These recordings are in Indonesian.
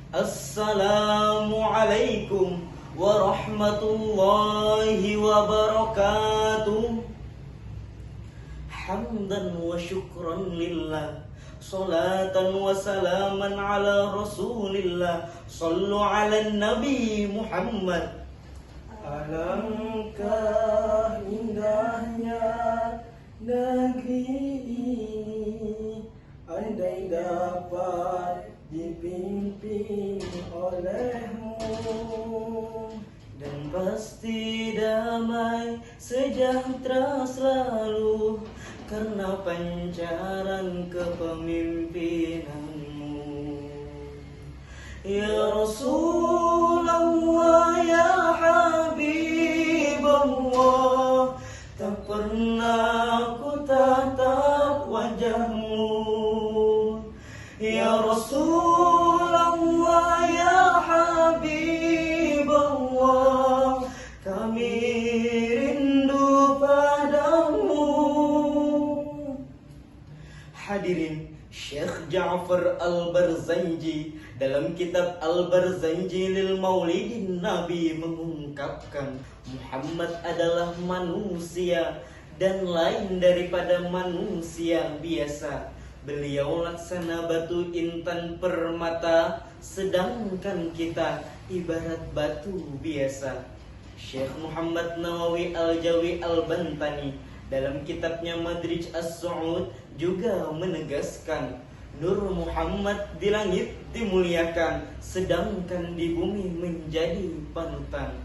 Assalamualaikum warahmatullahi wabarakatuh. Hamdan wa syukran lillah, salatan wa salaman ala rasulillah. Sallu ala Nabi Muhammad. Alangkah indahnya negeri ini, andai dapat dipimpin olehmu, dan pasti damai sejahtera selalu karena pancaran kepemimpinanmu. Ya Rasulullah, ya Habibullah, tak pernah ku tatap wajahmu. Ya Rasulullah, ya Habibullah, kami rindu padamu. Hadirin, Syekh Ja'far Al-Barzanji dalam kitab Al-Barzanji lil Maulidin Nabi mengungkapkan Muhammad adalah manusia dan lain daripada manusia biasa. Beliau laksana batu intan permata, sedangkan kita ibarat batu biasa. Syekh Muhammad Nawawi Al-Jawi Al-Bantani dalam kitabnya Madrij As-Su'ud juga menegaskan, Nur Muhammad di langit dimuliakan, sedangkan di bumi menjadi panutan.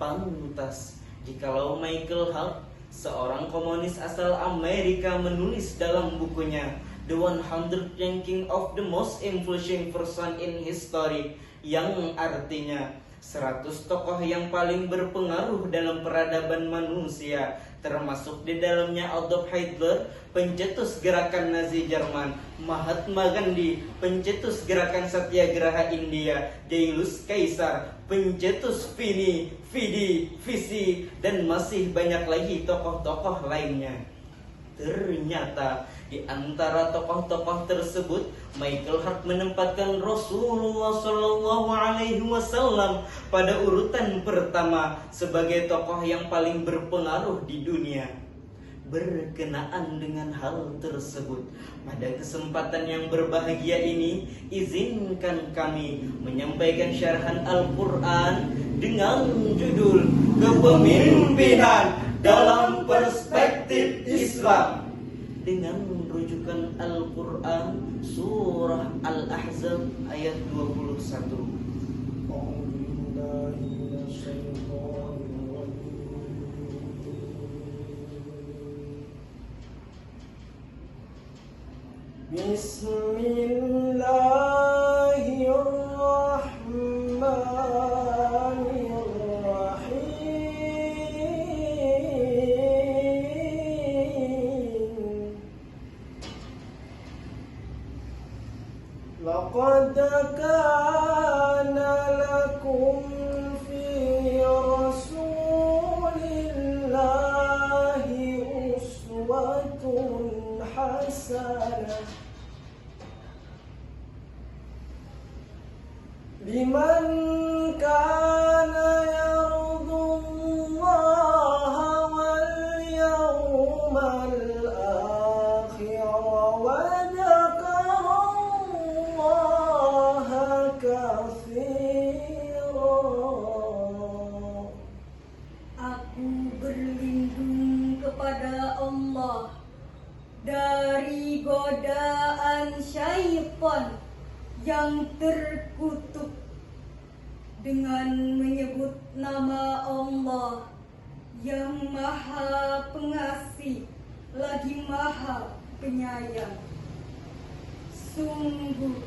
Pantas jikalau Michael Hart, seorang komunis asal Amerika, menulis dalam bukunya The 100 Ranking of the Most Influential Person in History, yang artinya 100 tokoh yang paling berpengaruh dalam peradaban manusia, termasuk di dalamnya Adolf Hitler, pencetus gerakan Nazi Jerman, Mahatma Gandhi, pencetus gerakan Satyagraha India, Julius Caesar, pencetus Visi, dan masih banyak lagi tokoh-tokoh lainnya. Ternyata di antara tokoh-tokoh tersebut, Michael Hart menempatkan Rasulullah SAW pada urutan pertama sebagai tokoh yang paling berpengaruh di dunia. Berkenaan dengan hal tersebut, pada kesempatan yang berbahagia ini, izinkan kami menyampaikan syarahan Al-Quran dengan judul Kepemimpinan dalam Perspektif Islam, dengan rujukan Al-Quran Surah Al-Ahzab ayat 21. Laqad kana lakum fi rasulillahi uswatun hasanah liman kana yarjullaha wal yawmal akhir wa kepada Allah dari godaan syaitan yang terkutuk dengan menyebut nama Allah yang Maha Pengasih lagi Maha Penyayang. Sungguh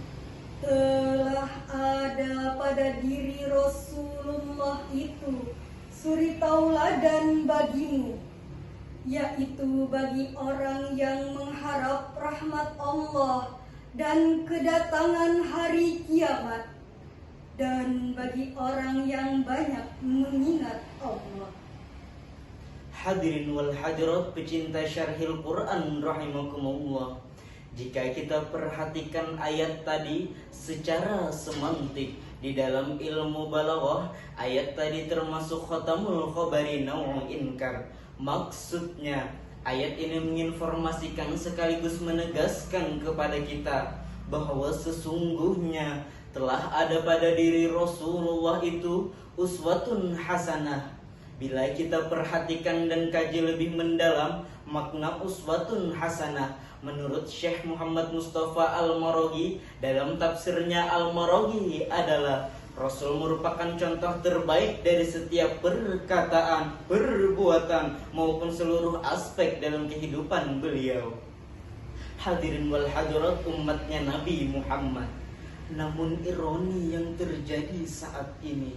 telah ada pada diri Rasulullah itu suri tauladan bagimu, yaitu bagi orang yang mengharap rahmat Allah dan kedatangan hari kiamat, dan bagi orang yang banyak mengingat Allah. Hadirin wal hadirat pecinta syarhil Quran rahimakumullah, Jika kita perhatikan ayat tadi secara semantik di dalam ilmu balaghah, ayat tadi termasuk khatamul khabari nau'u inkar. Maksudnya, ayat ini menginformasikan sekaligus menegaskan kepada kita bahwa sesungguhnya telah ada pada diri Rasulullah itu uswatun hasanah. Bila kita perhatikan dan kaji lebih mendalam makna uswatun hasanah, menurut Syekh Muhammad Mustafa Al-Maraghi dalam tafsirnya Al-Maraghi adalah Rasul merupakan contoh terbaik dari setiap perkataan, perbuatan maupun seluruh aspek dalam kehidupan beliau. Hadirin wal hadirat umatnya Nabi Muhammad. Namun ironi yang terjadi saat ini,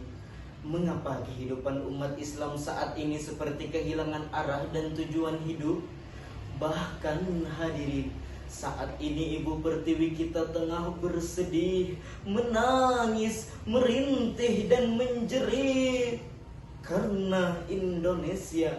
mengapa kehidupan umat Islam saat ini seperti kehilangan arah dan tujuan hidup? Bahkan hadirin, saat ini Ibu Pertiwi kita tengah bersedih, menangis, merintih dan menjerit karena Indonesia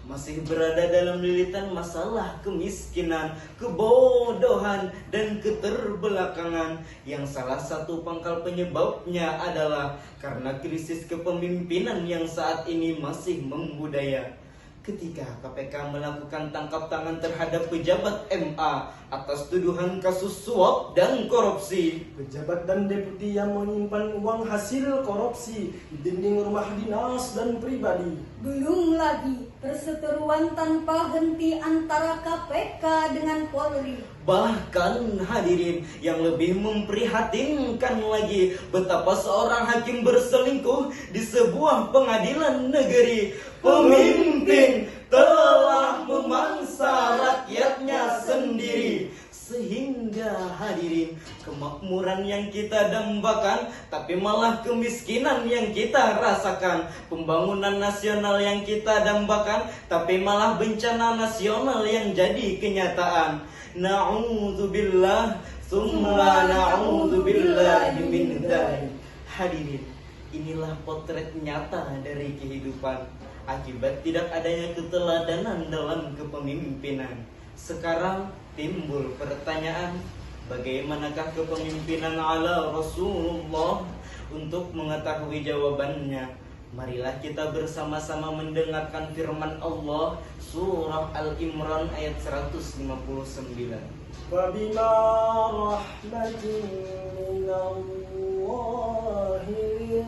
masih berada dalam lilitan masalah kemiskinan, kebodohan, dan keterbelakangan yang salah satu pangkal penyebabnya adalah karena krisis kepemimpinan yang saat ini masih membudaya. Ketika KPK melakukan tangkap tangan terhadap pejabat MA atas tuduhan kasus suap dan korupsi, pejabat dan deputi yang menyimpan uang hasil korupsi di dinding rumah dinas dan pribadi. Belum lagi perseteruan tanpa henti antara KPK dengan Polri. Bahkan hadirin, yang lebih memprihatinkan lagi, betapa seorang hakim berselingkuh di sebuah pengadilan negeri. Pemimpin telah memangsa rakyatnya sendiri, sehingga hadirin, kemakmuran yang kita dambakan tapi malah kemiskinan yang kita rasakan, pembangunan nasional yang kita dambakan tapi malah bencana nasional yang jadi kenyataan. Na'udzubillah summa na'udzubillahi min dzalik. Hadirin, inilah potret nyata dari kehidupan akibat tidak adanya keteladanan dalam kepemimpinan. Sekarang timbul pertanyaan, bagaimanakah kepemimpinan ala Rasulullah? Untuk mengetahui jawabannya, marilah kita bersama-sama mendengarkan firman Allah surah Al-Imran ayat 159. Fabima rahmatin minallahi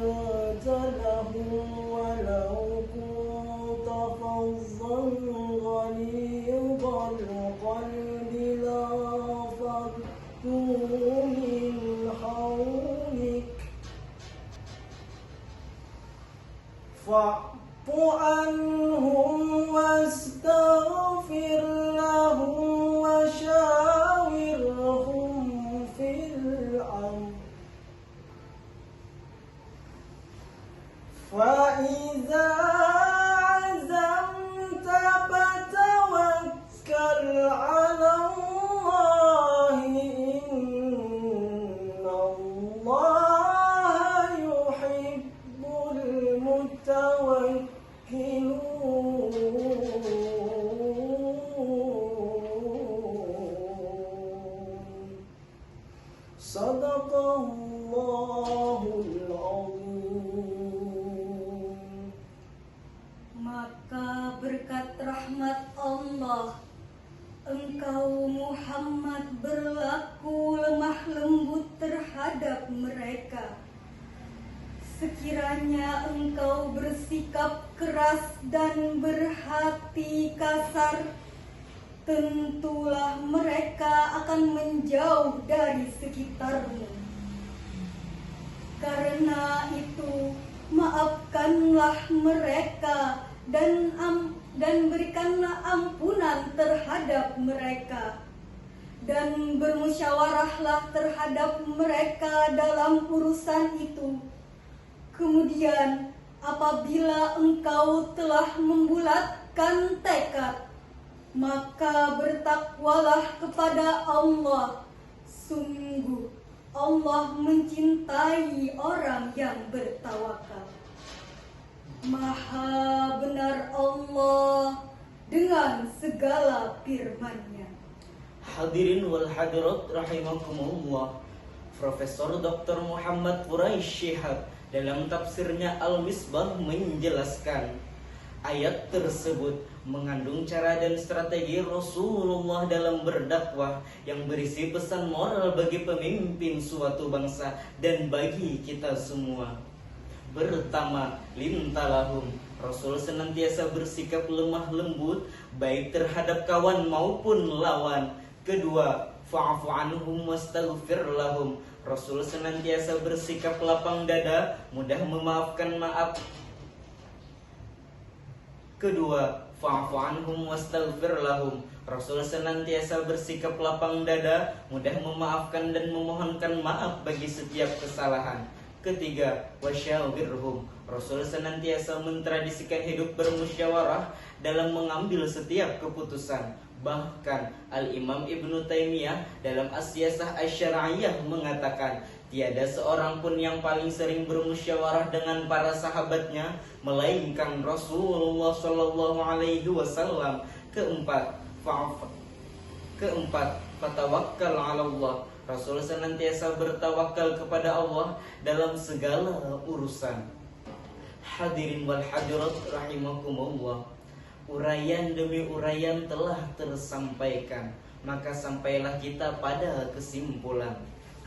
lintalahum walau kunta fazzan ghalidhal qalbi lanfaddu min hawlik fa'fu anhum wastaghfir lahum wa shawirhum fil amr fa idza azamta fatawakkal 'ala Allah inna Allah yuhibbul mutawakkilun. Sadaqallahul azim. Maka berkat rahmat Allah, engkau Muhammad berlaku lemah lembut terhadap mereka. Sekiranya engkau bersikap keras dan berhati kasar, tentulah mereka akan menjauh dari sekitarmu. Karena itu, maafkanlah mereka dan berikanlah ampunan terhadap mereka, dan bermusyawarahlah terhadap mereka dalam urusan itu. Kemudian apabila engkau telah membulatkan tekad, maka bertakwalah kepada Allah. Sungguh Allah mencintai orang yang bertawakal. Maha benar Allah dengan segala firman-Nya. Hadirin wal hadirat rahimakumullah. Profesor Dr. Muhammad Quraish Shihab dalam tafsirnya Al-Misbah menjelaskan ayat tersebut mengandung cara dan strategi Rasulullah dalam berdakwah yang berisi pesan moral bagi pemimpin suatu bangsa dan bagi kita semua. Pertama, lintalahum, Rasul senantiasa bersikap lemah lembut baik terhadap kawan maupun lawan. Kedua, fa'fu anhum wastaghfir lahum, Rasul senantiasa bersikap lapang dada, mudah memaafkan maaf. Kedua, fa'fu anhum wastaghfir lahum, Rasul senantiasa bersikap lapang dada, mudah memaafkan dan memohonkan maaf bagi setiap kesalahan. Ketiga, wasyawirhum, Rasul senantiasa mentradisikan hidup bermusyawarah dalam mengambil setiap keputusan. Bahkan Al-Imam Ibnu Taimiyah dalam As-Siyasah Asy-Syar'iyyah mengatakan, tiada seorang pun yang paling sering bermusyawarah dengan para sahabatnya melainkan Rasulullah Shallallahu Alaihi Wasallam. Keempat, fatawakkal 'ala Allah, Rasul senantiasa bertawakal kepada Allah dalam segala urusan. Hadirin wal hadirat rahimakumullah. Uraian demi uraian telah tersampaikan, maka sampailah kita pada kesimpulan.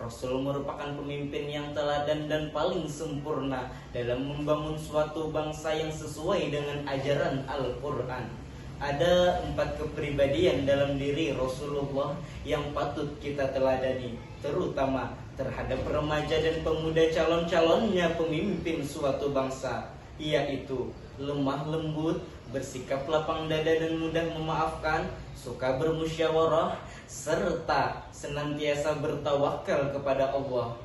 Rasul merupakan pemimpin yang teladan dan paling sempurna dalam membangun suatu bangsa yang sesuai dengan ajaran Al-Quran. Ada 4 kepribadian dalam diri Rasulullah yang patut kita teladani, terutama terhadap remaja dan pemuda calon-calonnya pemimpin suatu bangsa, yaitu lemah lembut, bersikap lapang dada dan mudah memaafkan, suka bermusyawarah, serta senantiasa bertawakal kepada Allah.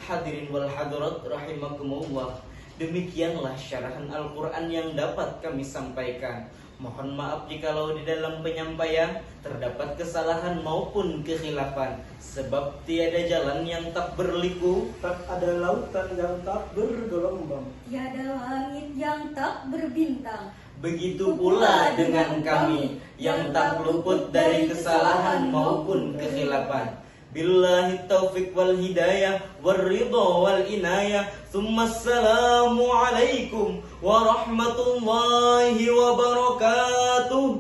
Hadirin wal hadirat rahimakumullah. Demikianlah syarahan Al-Quran yang dapat kami sampaikan. Mohon maaf jikalau di dalam penyampaian terdapat kesalahan maupun kekhilafan, sebab tiada jalan yang tak berliku, Tak ada lautan yang tak bergelombang, Tiada langit yang tak berbintang. begitu pula dengan kami yang tak luput dari kesalahan maupun kekhilafan. Billahi taufiq wal hidayah wal ridha wal inayah. Assalamu alaikum warahmatullahi wabarakatuh.